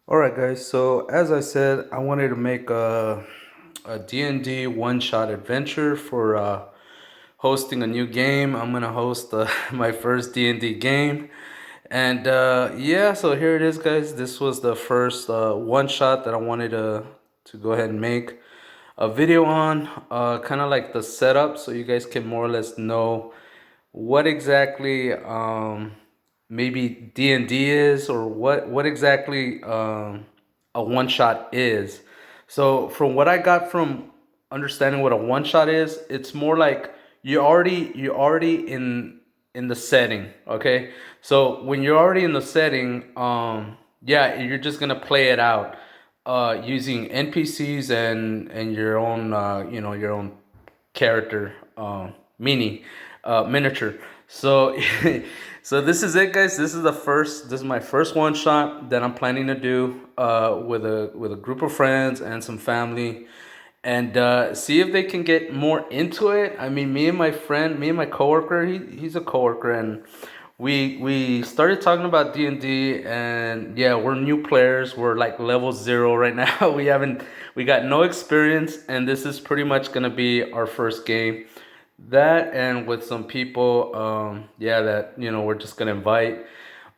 All right, guys. So as I said, I wanted to make a D&D one-shot adventure for hosting a new game. I'm gonna host my first D&D game, and yeah. So here it is, guys. This was the first one-shot that I wanted to go ahead and make a video on, kind of like the setup, so you guys can more or less know what exactly maybe D&D is, or what exactly a one shot is. So from what I got from understanding what a one shot is, it's more like you're already in the setting. Okay, so when you're already in the setting, yeah, you're just gonna play it out using NPCs and your own your own character mini miniature. So so this is it, guys. This is my first one shot that I'm planning to do with a group of friends and some family, and see if they can get more into it. I mean, me and my coworker, he's a coworker, and we started talking about D&D, and yeah, we're new players. We're like level 0 right now. We got no experience, and this is pretty much gonna be our first game. That, and with some people, yeah, that we're just gonna invite.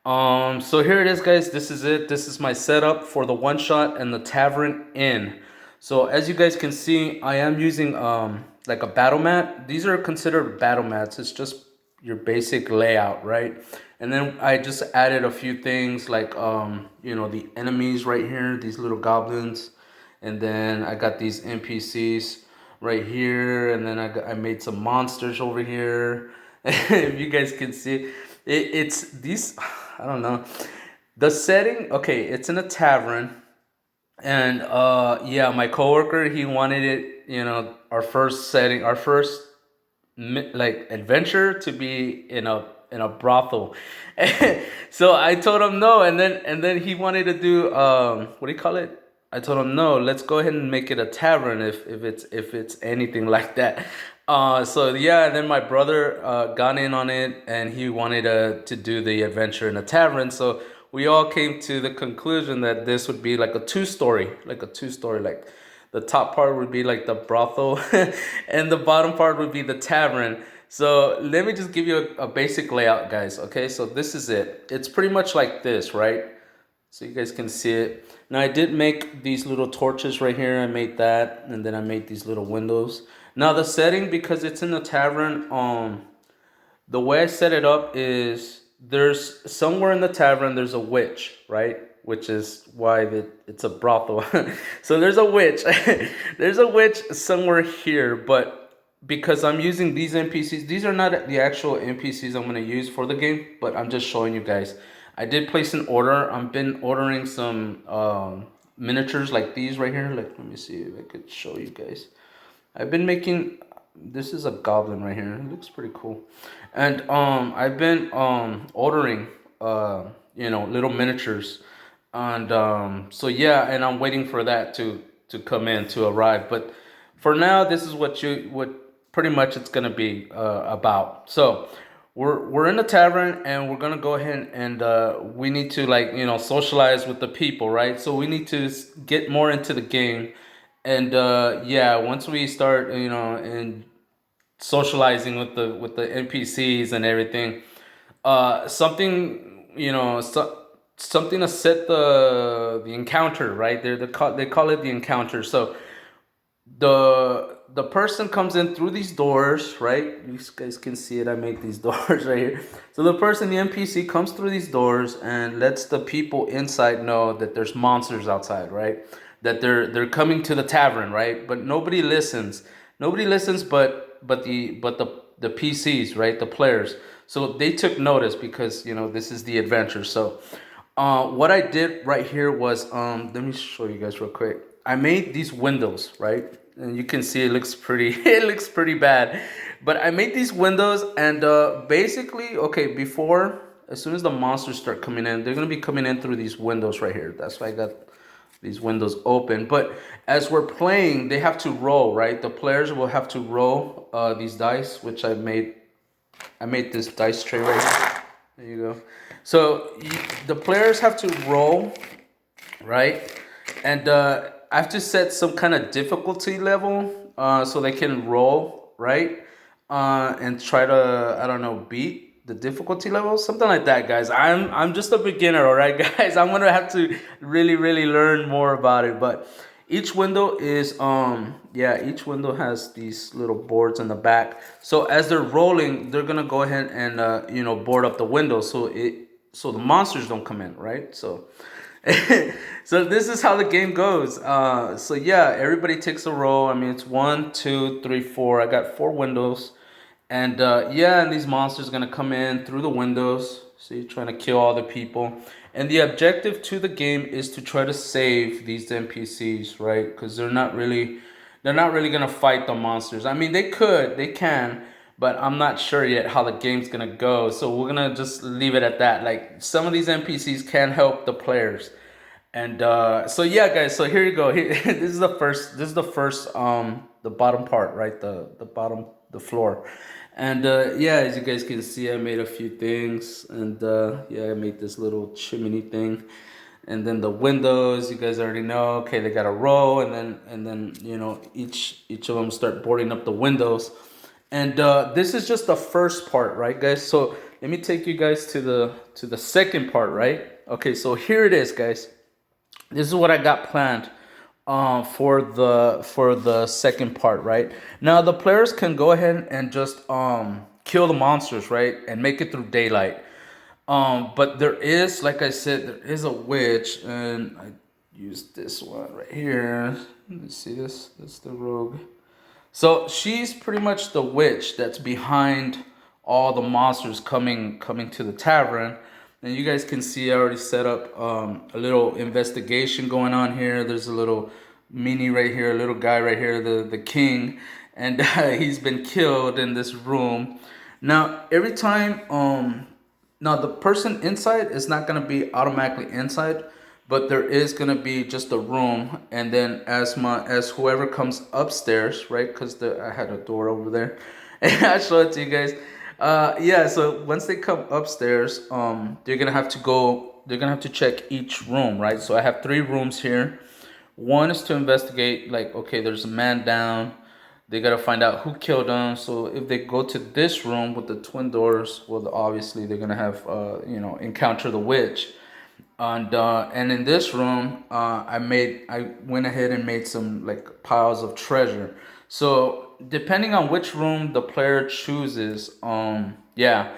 So here it is, guys. This is it. This is my setup for the one shot and the Tavern Inn. So as you guys can see, I am using like a battle mat. These are considered battle mats. It's just your basic layout, right? And then I just added a few things like the enemies right here, these little goblins, and then I got these NPCs right here, and then I made some monsters over here. If you guys can see, it's these. I don't know. The setting, okay, it's in a tavern, and yeah, my coworker, he wanted it, our first setting, our first like adventure to be in a brothel. So I told him no, and then he wanted to do what do you call it? I told him no. Let's go ahead and make it a tavern if it's anything like that. So yeah, and then my brother got in on it, and he wanted to do the adventure in a tavern. So we all came to the conclusion that this would be like a two story, like the top part would be like the brothel, and the bottom part would be the tavern. So let me just give you a basic layout, guys. Okay, so this is it. It's pretty much like this, right? So you guys can see it. Now I did make these little torches right here. I made that, and then I made these little windows. Now the setting, because it's in the tavern, the way I set it up is there's somewhere in the tavern there's a witch, right? Which is why it's a brothel. So there's a witch. There's a witch somewhere here, but because I'm using these NPCs, these are not the actual NPCs I'm gonna use for the game, but I'm just showing you guys. I did place an order. I've been ordering some miniatures like these right here. Like, let me see if I could show you guys. I've been making. This is a goblin right here. It looks pretty cool, and I've been ordering little miniatures, and so yeah, and I'm waiting for that to come in, to arrive. But for now, this is what pretty much it's gonna be about. So we're in the tavern, and we're gonna go ahead and we need to, like, socialize with the people, right? So we need to get more into the game, and yeah, once we start, and socializing with the NPCs and everything, something, something to set the encounter, right? They call it the encounter. So the person comes in through these doors, right? You guys can see it. I make these doors right here. So the NPC comes through these doors and lets the people inside know that there's monsters outside, right? That they're coming to the tavern, right? But nobody listens. Nobody listens, but the PCs, right? The players. So they took notice because this is the adventure. So what I did right here was, let me show you guys real quick. I made these windows, right? And you can see it looks pretty. It looks pretty bad, but I made these windows, and basically, okay, before, as soon as the monsters start coming in, they're gonna be coming in through these windows right here. That's why I got these windows open. But as we're playing, they have to roll, right? The players will have to roll these dice, which I made. I made this dice tray right here. There you go. So the players have to roll right? And I have to set some kind of difficulty level so they can roll, right? And try to, I don't know, beat the difficulty level, something like that, guys. I'm just a beginner, all right, guys. I'm gonna have to really learn more about it. But each window is yeah, each window has these little boards in the back. So as they're rolling, they're gonna go ahead and board up the window so the monsters don't come in, right? So so this is how the game goes. So yeah, everybody takes a roll. I mean, it's one, two, three, four. I got four windows, and yeah, and these monsters are gonna come in through the windows. So you're trying to kill all the people, and the objective to the game is to try to save these NPCs, right? Because they're not really gonna fight the monsters. I mean, they can, but I'm not sure yet how the game's gonna go. So we're gonna just leave it at that. Like some of these NPCs can help the players, and so yeah, guys. So here you go. This is the first. This is the first. The bottom part, right? The bottom, the floor, and yeah, as you guys can see, I made a few things, and yeah, I made this little chimney thing. And then the windows, you guys already know. Okay, they got a row, and then each of them start boarding up the windows. And this is just the first part, right, guys? So let me take you guys to the second part, right? Okay, so here it is, guys. This is what I got planned for the second part, right? Now the players can go ahead and just kill the monsters, right, and make it through daylight. But there is, like I said, there is a witch, and I used this one right here. Let me see this. This is the rogue. So she's pretty much the witch that's behind all the monsters coming to the tavern. And you guys can see I already set up a little investigation going on here. There's a little mini right here, a little guy right here, the king, and he's been killed in this room. Now every time now the person inside is not gonna be automatically inside, but there is gonna be just a room, and then as whoever comes upstairs, right? Because I had a door over there, and I show it to you guys. Yeah, so once they come upstairs, they're gonna have to go. They're gonna have to check each room, right? So I have three rooms here. One is to investigate, like, okay, there's a man down. They gotta find out who killed him. So if they go to this room with the twin doors, well, obviously they're gonna have, encounter the witch. And in this room, I went ahead and made some like piles of treasure. So depending on which room the player chooses, yeah,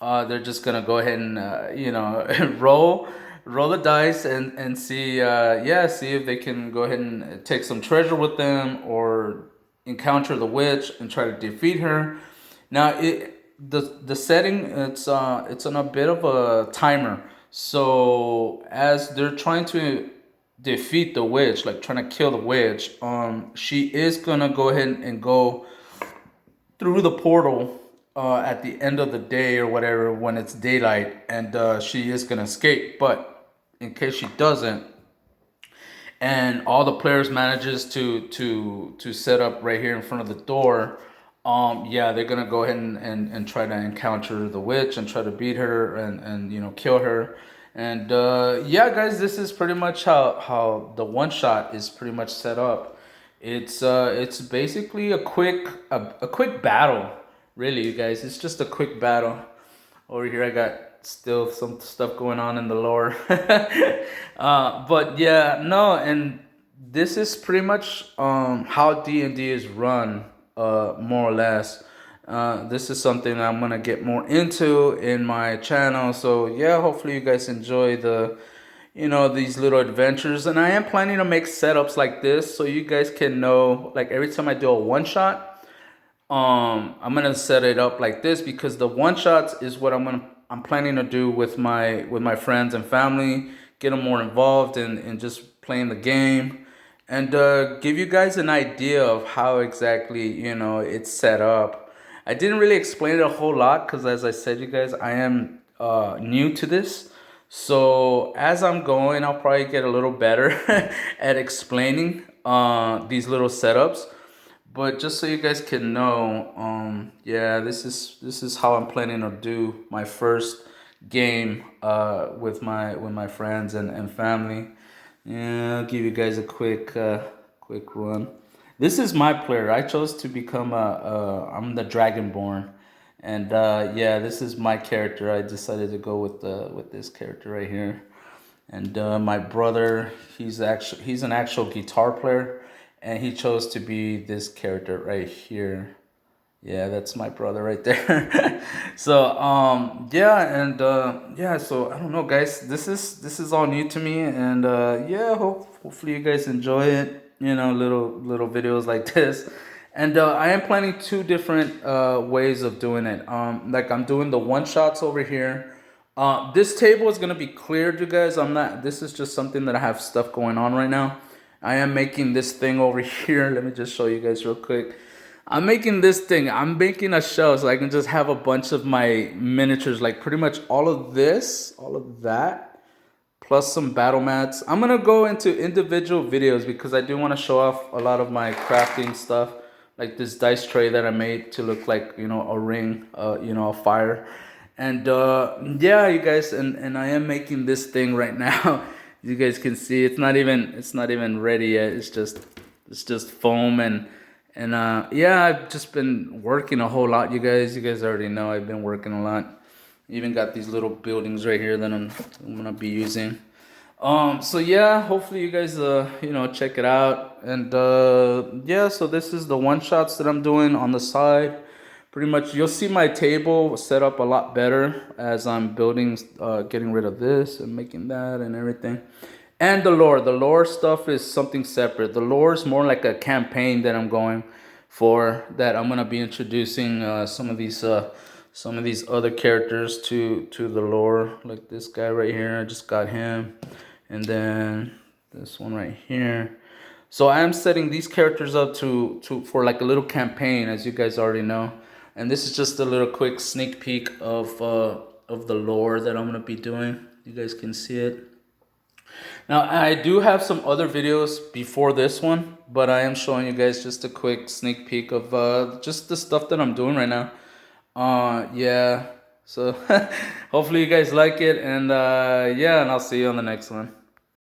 they're just gonna go ahead and roll the dice and see, yeah, see if they can go ahead and take some treasure with them or encounter the witch and try to defeat her. Now the setting, it's on a bit of a timer. So as they're trying to defeat the witch, like trying to kill the witch, she is gonna go ahead and go through the portal at the end of the day or whatever when it's daylight, and she is gonna escape. But in case she doesn't, and all the players manages to set up right here in front of the door, yeah, they're gonna go ahead and try to encounter the witch and try to beat her and kill her. And yeah, guys, this is pretty much how the one shot is pretty much set up. It's basically a quick battle, really, you guys. It's just a quick battle. Over here, I got still some stuff going on in the lore. But yeah, no, and this is pretty much how D&D is run, more or less. This is something I'm gonna get more into in my channel. So yeah, hopefully you guys enjoy these little adventures. And I am planning to make setups like this so you guys can know, like every time I do a one shot, I'm gonna set it up like this because the one shots is what I'm planning to do with my friends and family, get them more involved in just playing the game, and give you guys an idea of how exactly it's set up. I didn't really explain it a whole lot because, as I said, you guys, I am new to this. So as I'm going, I'll probably get a little better at explaining these little setups. But just so you guys can know, yeah, this is how I'm planning to do my first game with my friends and family. Yeah, I'll give you guys a quick run. This is my player. I chose to become I'm the Dragonborn, and yeah, this is my character. I decided to go with this character right here. And my brother, he's an actual guitar player, and he chose to be this character right here. Yeah, that's my brother right there. So yeah, and yeah, so I don't know, guys. This is all new to me, and yeah, hopefully you guys enjoy it. You know, little videos like this, and I am planning two different ways of doing it. Like I'm doing the one shots over here. This table is gonna be cleared, you guys. I'm not. This is just something that I have stuff going on right now. I am making this thing over here. Let me just show you guys real quick. I'm making this thing. I'm making a show so I can just have a bunch of my miniatures, like pretty much all of this, all of that, plus some battle mats. I'm gonna go into individual videos because I do want to show off a lot of my crafting stuff, like this dice tray that I made to look like, you know, a ring, you know, a fire. And yeah, you guys, and I am making this thing right now. You guys can see it's not even ready yet. It's just foam and yeah, I've just been working a whole lot, you guys. You guys already know I've been working a lot. Even got these little buildings right here that I'm gonna be using. So yeah, hopefully you guys you know, check it out. And yeah, so this is the one shots that I'm doing on the side. Pretty much you'll see my table set up a lot better as I'm building, getting rid of this and making that and everything. And the lore stuff is something separate. The lore is more like a campaign that I'm going for, that I'm gonna be introducing some of these other characters to the lore, like this guy right here. I just got him, and then this one right here. So I am setting these characters up to for like a little campaign, as you guys already know. And this is just a little quick sneak peek of the lore that I'm gonna be doing. You guys can see it. Now I do have some other videos before this one, but I am showing you guys just a quick sneak peek of just the stuff that I'm doing right now. Yeah. So hopefully you guys like it, and yeah, and I'll see you on the next one.